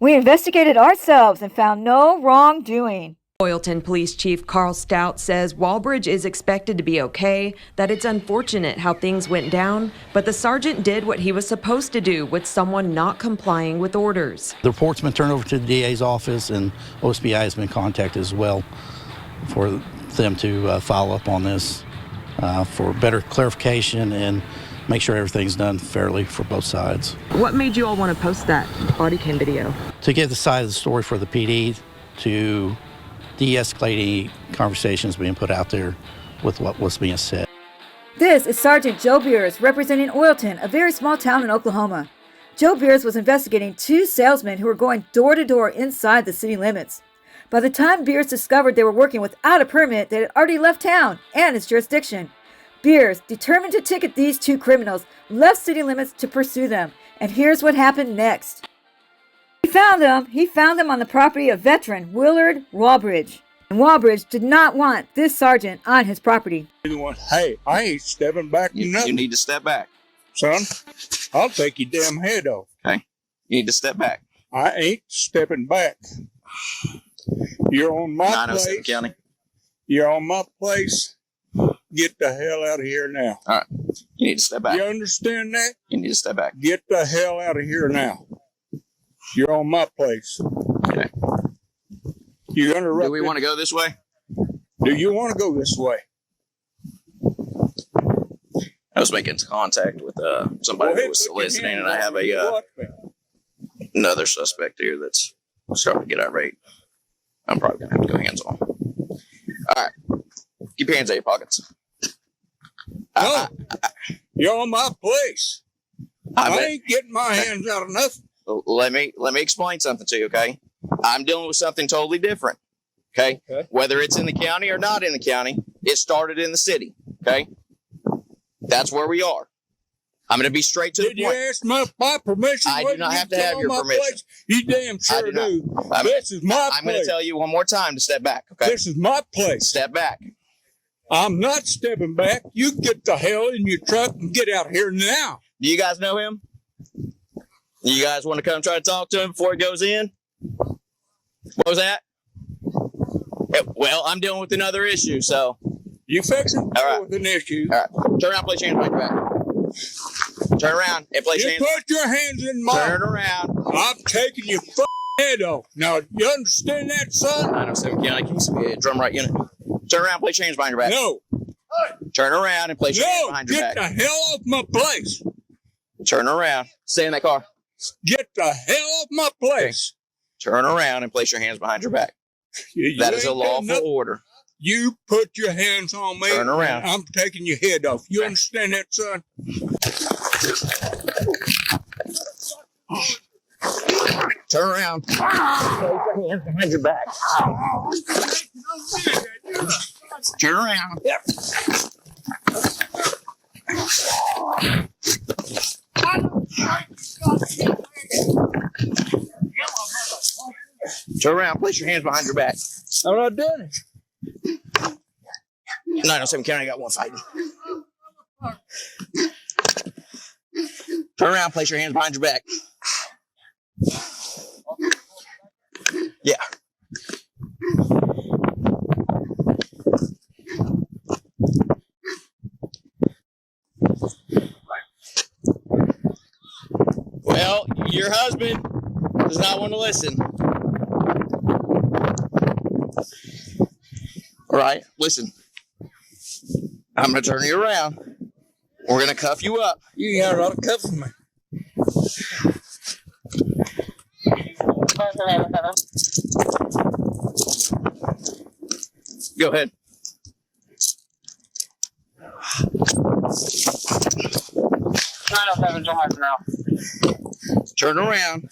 We investigated ourselves and found no wrongdoing. Oilton Police Chief Carl Stout says Walbridge is expected to be okay, that it's unfortunate how things went down, but the sergeant did what he was supposed to do with someone not complying with orders. The report's been turned over to the DA's office, and OSBI has been contacted as well for them to follow up on this for better clarification and make sure everything's done fairly for both sides. What made you all want to post that body cam video? To give the side of the story for the PD, to de-escalating conversations being put out there with what was being said. This is Sgt Joe Beers representing Oilton, a very small town in Oklahoma. Joe Beers was investigating 2 salesmen who were going door to door inside the city limits. By the time Beers discovered they were working without a permit, they had already left town and its jurisdiction. Beers, determined to ticket these 2 criminals, left city limits to pursue them. And here's what happened next. He found them on the property of veteran Willard Walbridge. And Walbridge did not want this sergeant on his property. Hey, I ain't stepping back. You need to step back. Son, I'll take your damn head off. Okay? You need to step back. I ain't stepping back. You're on my 907 place. County. You're on my place. Get the hell out of here now. All right. You need to step back. You understand that? You need to step back. Get the hell out of here now. You're on my place. Okay. You interrupt. Do we want to go this way? Do you want to go this way? I was making contact with somebody who was soliciting, and I have another suspect here that's starting to get irate. I'm probably gonna have to go hands on. All right, keep your hands out of your pockets. No, you're on my place. I ain't getting my hands out of nothing. Let me explain something to you, okay? I'm dealing with something totally different, okay? Whether it's in the county or not in the county, it started in the city, okay? That's where we are. I'm going to be straight to the point. Did you ask my permission? I do not have to have your permission. Place? You damn sure do. This is my place. I'm going to tell you one more time to step back, okay? This is my place. Step back. I'm not stepping back. You get the hell in your truck and get out here now. Do you guys know him? You guys want to come try to talk to him before he goes in? What was that? Well, I'm dealing with another issue, so. You fixing to deal with an issue. All right. Turn around, place your hands behind your back. Turn around and place your hands. You put your hands in mine. Turn around. I'm taking your head off. Now, you understand that, son? 907 County, can you see me a drum right unit? Turn around, place your hands behind your back. No. Turn around and place your hands behind your back. Get the hell off my place. Turn around. Stay in that car. Get the hell off my place. Okay. Turn around and place your hands behind your back. That is a lawful order. You put your hands on me. Turn around. I'm taking your head off. You understand that, son? Turn around. Place your hands behind your back. Turn around. Yep. Turn around. Place your hands behind your back. I'm not doing it. 907 County, I got one fighting. Turn around, place your hands behind your back. Yeah. Well, your husband does not want to listen. All right, listen. I'm going to turn you around. We're going to cuff you up. You got a lot of cuffing me. Go ahead. Turn around.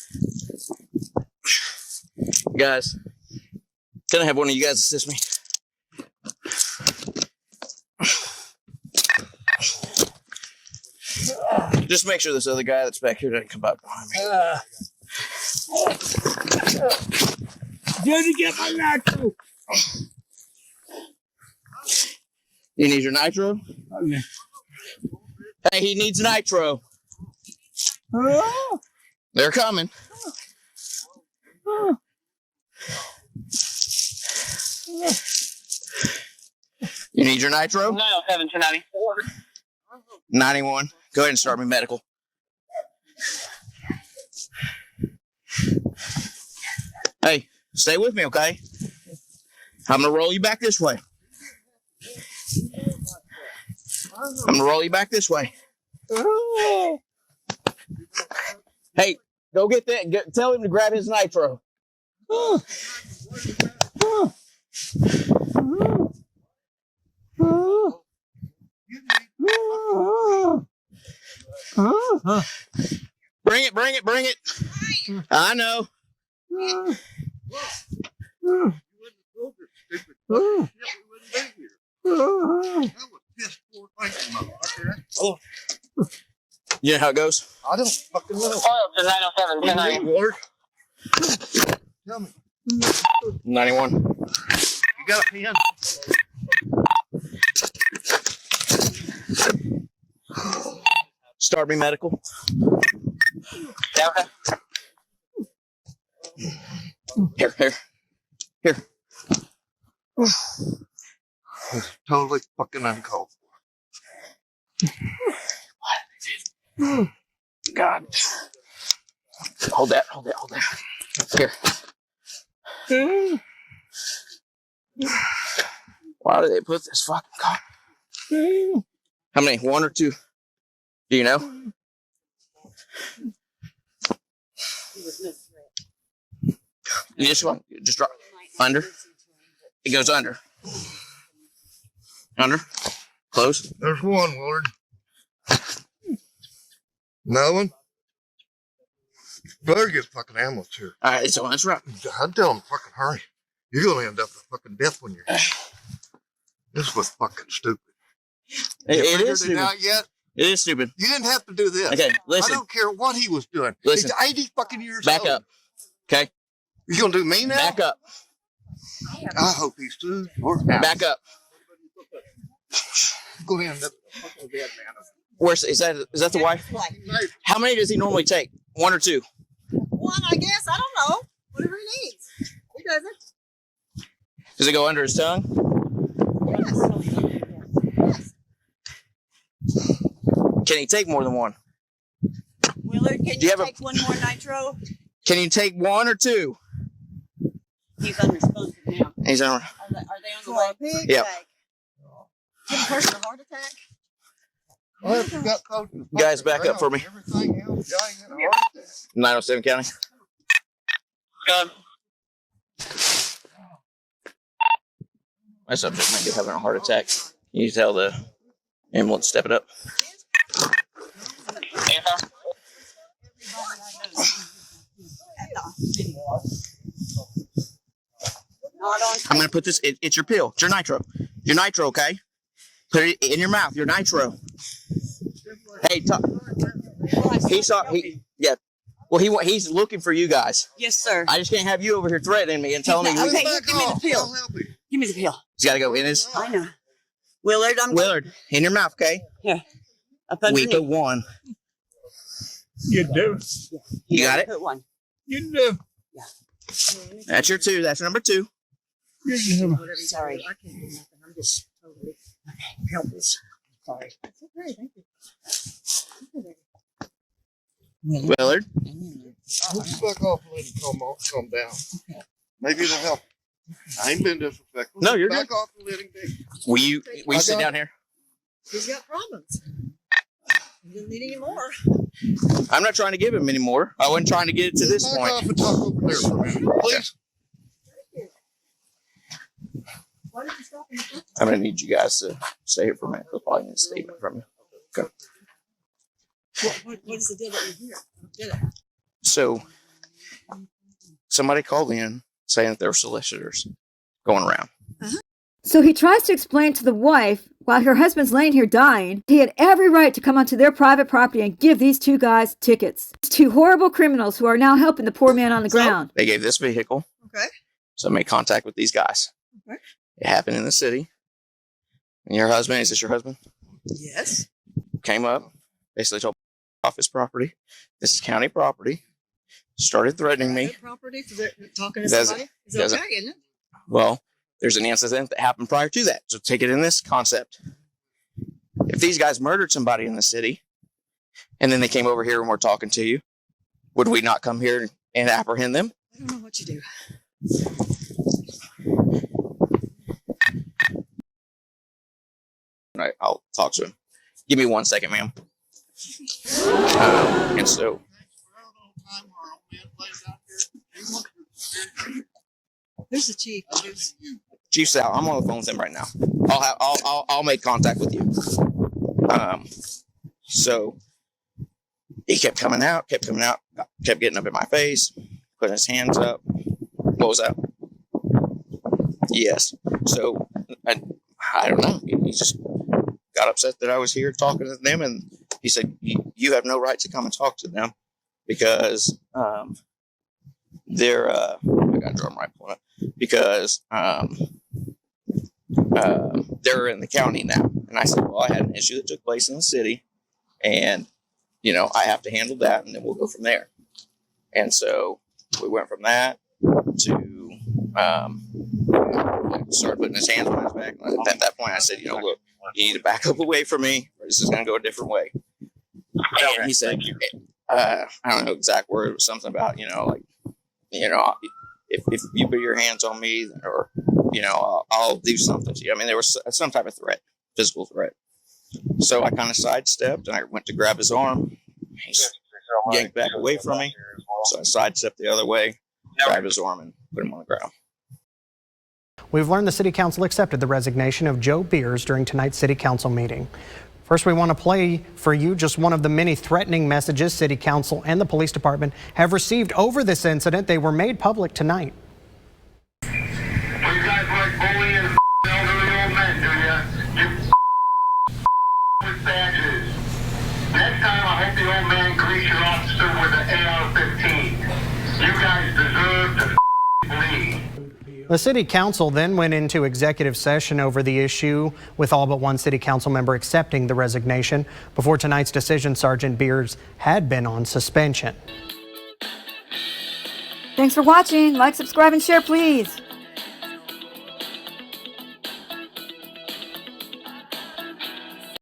Guys, can I have one of you guys assist me? Just make sure this other guy that's back here doesn't come up behind me. Did you get my nitro? You need your nitro? Okay. Hey, he needs nitro. They're coming. You need your nitro? 907 to 94. 91. Go ahead and start me medical. Hey, stay with me, okay? I'm going to roll you back this way. I'm going to roll you back this way. Hey, go get that. Tell him to grab his nitro. Bring it, bring it, bring it. I know. You know how it goes? I don't fucking know. Oilton 907 to 94. Lord. Tell me. 91. You got a pen? Start me medical. Yeah, okay. Here. It's totally fucking uncalled for. God. Hold that. Here. Why do they put this fucking car? How many? 1 or 2? Do you know? You just drop under. It goes under. Under. Close. There's one, Willard. Another one? Better get fucking ambulance here. All right, so that's right. I'd tell him fucking hurry. You're gonna end up with fucking death when you're. This was fucking stupid. It Figured is stupid. out yet? It is stupid. You didn't have to do this. Okay, listen. I don't care what he was doing. Listen. He's 80 fucking years Back old. up. Okay? You gonna do me now? Back up. I hope he's sued or out. Back up. Go ahead and end up with a fucking dead man. Where's is that the wife? How many does he normally take? 1 or 2? One, I guess. I don't know. Whatever he needs. He does it. Does it go under his tongue? Yes. Can he take more than 1? Willard, can Do you you have a- take one more nitro? Can you take 1 or 2? He's unresponsive now. He's on. Are they on the way? Big Yep. tank. Give a person a heart attack? Well, if you got close to the Guys, fucking back up for me. ground, everything else, y'all ain't gonna heart attack. 907 County. Good. My subject might be having a heart attack. You tell the ambulance step it up. Yes, sir. Not on. I'm gonna put this. It's your pill. It's your nitro. Your nitro, okay? Put it in your mouth. Your nitro. Hey, talk. Yeah. Well, he's looking for you guys. Yes, sir. I just can't have you over here threatening me and telling me Okay, Back give me the off. pill. I'll help you. Give me the pill. he's got to go in his. I know. Willard, I'm Willard, in your mouth, okay? up Week underneath. of 1. You do. You got it? Put one. You do. That's your 2. That's number 2. You do. Sorry. I can't do nothing. I'm just totally helpless. Sorry. That's okay. Thank you. Willard. Let's back off and let him calm down. Maybe it'll help. I ain't been disrespectful. No, you're back off and let him be. Will you sit down here? He's got problems. He doesn't need any more. I'm not trying to give him any more. I wasn't trying to get it to this Back off point. and talk over there for a minute, please. Why did you stop in the first I'm going to need you guys to stay here for a minute. I'll probably need a statement from you. What is the deal that you're here? I don't get it. So, somebody called in saying that there were solicitors going around. So he tries to explain to the wife, while her husband's laying here dying, he had every right to come onto their private property and give these 2 guys tickets. 2 horrible criminals who are now helping the poor man on the ground. They gave this vehicle. Okay. So I made contact with these guys. Okay. It happened in the city. And your husband, is this your husband? Yes. Came up, basically told office property. This is county property. Started threatening me. Property, talking to Does- somebody? Is it does it- okay, isn't it? Well, there's an incident that happened prior to that. So take it in this concept. If these guys murdered somebody in the city and then they came over here and were talking to you, would we not come here and apprehend them? I don't know what you do. All right, I'll talk to him. Give me 1 second, ma'am. And so, Who's the chief? Chief Sal, I'm on the phone with him right now. I'll make contact with you. So he kept coming out, kept getting up in my face, putting his hands up. What was that? Yes. So I don't know. He just got upset that I was here talking to them, and he said, "You have no right to come and talk to them because they're I got a drum right on it because they're in the county now." And I said, "Well, I had an issue that took place in the city, and I have to handle that, and then we'll go from there." And so we went from that to started putting his hands on his back. And at that point, I said, "Look, you need to back up away from me, or this is going to go a different way." And he said, I don't know exact word, it was something about, if you put your hands on me, or, I'll do something to you. I mean, there was some type of threat, physical threat. So I kind of sidestepped and I went to grab his arm. He yanked back away from me. So I sidestepped the other way, grabbed his arm and put him on the ground. We've learned the City Council accepted the resignation of Joe Beers during tonight's City Council meeting. First, we want to play for you just one of the many threatening messages City Council and the police department have received over this incident. They were made public tonight. You guys like bullying elderly old men, do you? You with badges. Next time, I hope the old man greets your officer with an AR-15. You guys deserve to bleed. The City Council then went into executive session over the issue, with all but one City Council member accepting the resignation. Before tonight's decision, Sgt Beers had been on suspension. Thanks for watching. Like, subscribe, and share, please.